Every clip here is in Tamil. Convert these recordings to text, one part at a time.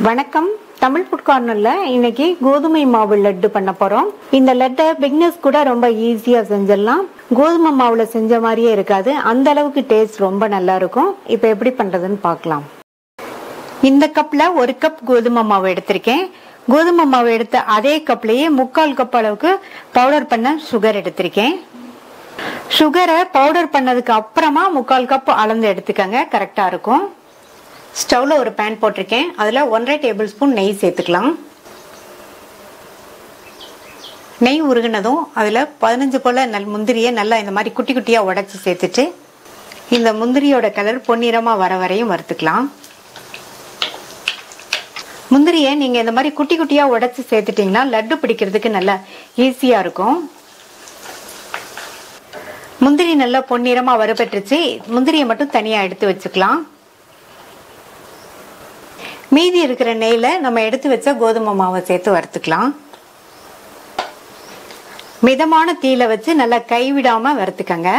வணக்கம். தமிழ் ஃபுட் கார்னர்ல இன்னைக்கு கோதுமை மாவு லட்டு பண்ண போறோம். இந்த லட்டை பிகினர்ஸ் கூட ரொம்ப ஈஸியா செஞ்சிடலாம். கோதுமை மாவுல செஞ்ச மாதிரியே இருக்காது, அந்த அளவுக்கு டேஸ்ட் ரொம்ப நல்லா இருக்கும். இப்போ எப்படி பண்றதுன்னு பார்க்கலாம். இந்த கப்ல 1 கப் கோதுமை மாவு எடுத்திருக்கேன். கோதுமை மாவு எடுத்த அதே கப்லயே 3/4 கப் அளவுக்கு பவுடர் பண்ண சுகர் எடுத்திருக்கேன். சுகரை பவுடர் பண்ணதுக்கு அப்புறமா 3/4 கப் அளந்து எடுத்துக்கங்க, கரெக்டா இருக்கும். ஸ்டவ்ல ஒரு பேன் போட்டிருக்கேன். அதுல 1.5 டேபிள் ஸ்பூன் நெய் சேர்த்துக்கலாம். நெய் உருகினதும் அதுல 15 போல முந்திரியை நல்லா இந்த மாதிரி குட்டி குட்டியா உடைச்சு சேர்த்துட்டு இந்த முந்திரியோட கலர் பொன்னிறமா வர வரையும் வறுத்துக்கலாம். முந்திரியை நீங்க இந்த மாதிரி குட்டி குட்டியா உடைச்சு சேர்த்துட்டீங்கன்னா லட்டு பிடிக்கிறதுக்கு நல்லா ஈஸியா இருக்கும். முந்திரி நல்லா பொன்னிறமா வறுபட்டுருச்சு. முந்திரியை மட்டும் தனியா எடுத்து வச்சுக்கலாம். மீதி இருக்கிற நெய்ல நம்ம எடுத்து வச்ச கோதுமை மாவை சேர்த்து வறுத்துக்கலாம். மிதமான தீயில வச்சு நல்லா கைவிடாம வறுத்துக்கங்க.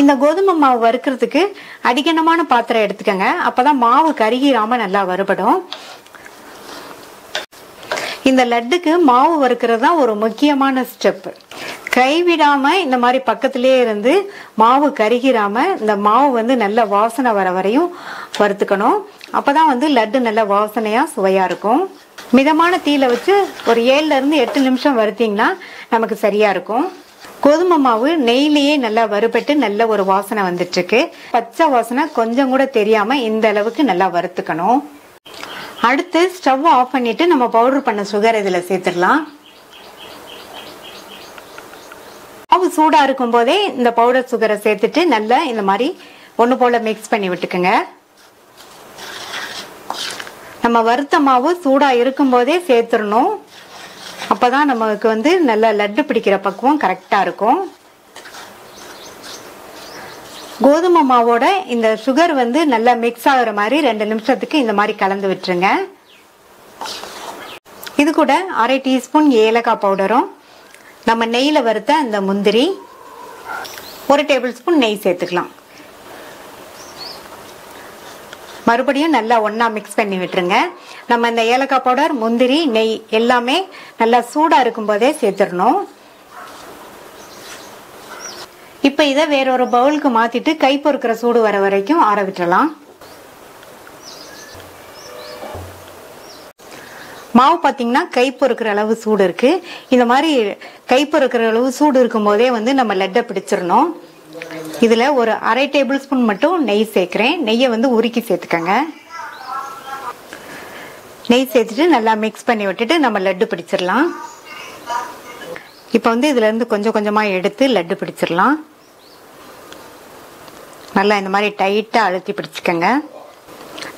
இந்த கோதுமை மாவு வறுக்கிறதுக்கு அடிக்கனமான பாத்திரம் எடுத்துக்கங்க, அப்பதான் மாவு கருகிராம நல்லா வறுபடும். இந்த லட்டுக்கு மாவு வறுக்கிறது தான் ஒரு முக்கியமான ஸ்டெப். கைவிடாம இந்த மாதிரி பக்கத்திலே இருந்து மாவு கருகிராம இந்த மாவு வந்து நல்ல வாசனை வர வரையும் வறுத்துக்கணும். அப்பதான் லட்டு நல்ல வாசனையா சுவையா இருக்கும். மிதமான தீயில வச்சு ஒரு 7ல இருந்து 8 நிமிஷம் வறுத்தீங்கன்னா நமக்கு சரியா இருக்கும். கோதுமை மாவு நெய்லயே நல்லா வறுபட்டு நல்ல ஒரு வாசனை வந்துட்டு இருக்கு. பச்சை வாசனை கொஞ்சம் கூட தெரியாம இந்த அளவுக்கு நல்லா வறுத்துக்கணும். அடுத்து ஸ்டவ் ஆஃப் பண்ணிட்டு நம்ம பவுடர் பண்ண சுகர் இதுல சேர்த்துடலாம். மாவு சூடா இருக்கும் போதே இந்த பவுடர் சுகரை சேர்த்துட்டு நல்லா இந்த மாதிரி ஒண்ணு போல மிக்ஸ் பண்ணி விட்டுக்குங்க. நம்ம வறுத்த மாவு சூடா இருக்கும் போதே சேர்த்துடணும். அப்பதான் நமக்கு நல்ல லட்டு பிடிக்கிற பக்குவம் கரெக்டா இருக்கும். கோதுமை மாவோட இந்த சுகர் நல்லா மிக்ஸ் ஆகுற மாதிரி 2 நிமிஷத்துக்கு இந்த மாதிரி கலந்து விட்டுருங்க. இது கூட 1/2 டீஸ்பூன் ஏலக்காய் பவுடரும் நம்ம நெய்ல வறுத்த அந்த முந்திரி 1 டேபிள் ஸ்பூன் நெய் சேர்த்துக்கலாம். மறுபடியும் நல்லா ஒன்னா மிக்ஸ் பண்ணி விட்டுருங்க. நம்ம இந்த ஏலக்காய் பவுடர், முந்திரி, நெய் எல்லாமே நல்லா சூடா இருக்கும் போதே சேர்த்துடணும். இப்ப இதை வேறொரு பவுலுக்கு மாத்திட்டு கை பொறுக்கிற சூடு வர வரைக்கும் ஆற விட்டுறலாம். மாவு பாத்தீங்கன்னா கை பொறுக்கிற அளவு சூடு இருக்கு. இந்த மாதிரி கை பொறுக்கிற அளவு சூடு இருக்கும் போதே நம்ம லட்டை பிடிச்சிடணும். இதுல ஒரு 1/2 டேபிள் ஸ்பூன் மட்டும் நெய் சேர்க்கிறேன். நெய்யை உருக்கி சேர்த்துக்கங்க. நெய் சேர்த்துட்டு நல்லா மிக்ஸ் பண்ணி விட்டுட்டு நம்ம லட்டு பிடிச்சிடலாம். இப்ப இதுல இருந்து கொஞ்சம் கொஞ்சமா எடுத்து லட்டு பிடிச்சிடலாம். நல்லா இந்த மாதிரி டைட்டா அழுத்தி பிடிச்சுக்கங்க.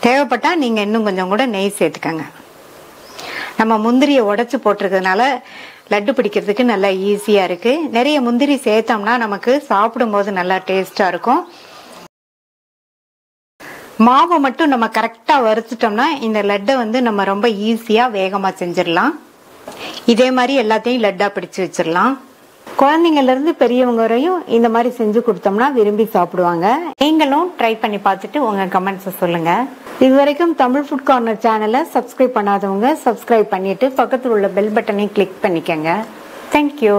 தேவைப்பட்டா நீங்க இன்னும் கொஞ்சம் கூட நெய் சேர்த்துக்கங்க. நம்ம முந்திரியை உடைச்சு போட்டிருக்கிறதுனால லட்டு பிடிக்கிறதுக்கு நல்லா ஈஸியா இருக்கு. நிறைய முந்திரி சேர்த்தோம்னா நமக்கு சாப்பிடும் போது நல்லா டேஸ்டா இருக்கும். மாவை மட்டும் நம்ம கரெக்டா வறுத்துட்டோம்னா இந்த லட்டை நம்ம ரொம்ப ஈஸியா வேகமா செஞ்சிடலாம். இதே மாதிரி எல்லாத்தையும் லட்டா பிடிச்சு வச்சிடலாம். குழந்தைங்கள்ல இருந்து பெரியவங்க வரையும் இந்த மாதிரி செஞ்சு கொடுத்தோம்னா விரும்பி சாப்பிடுவாங்க. நீங்களும் ட்ரை பண்ணி பார்த்துட்டு உங்க கமெண்ட்ஸை சொல்லுங்க. இதுவரைக்கும் தமிழ் ஃபுட் கார்னர் சேனலை சப்ஸ்கிரைப் பண்ணாதவங்க சப்ஸ்கிரைப் பண்ணிட்டு பக்கத்தில் உள்ள பெல் பட்டனை கிளிக் பண்ணிக்கங்க. தேங்க்யூ.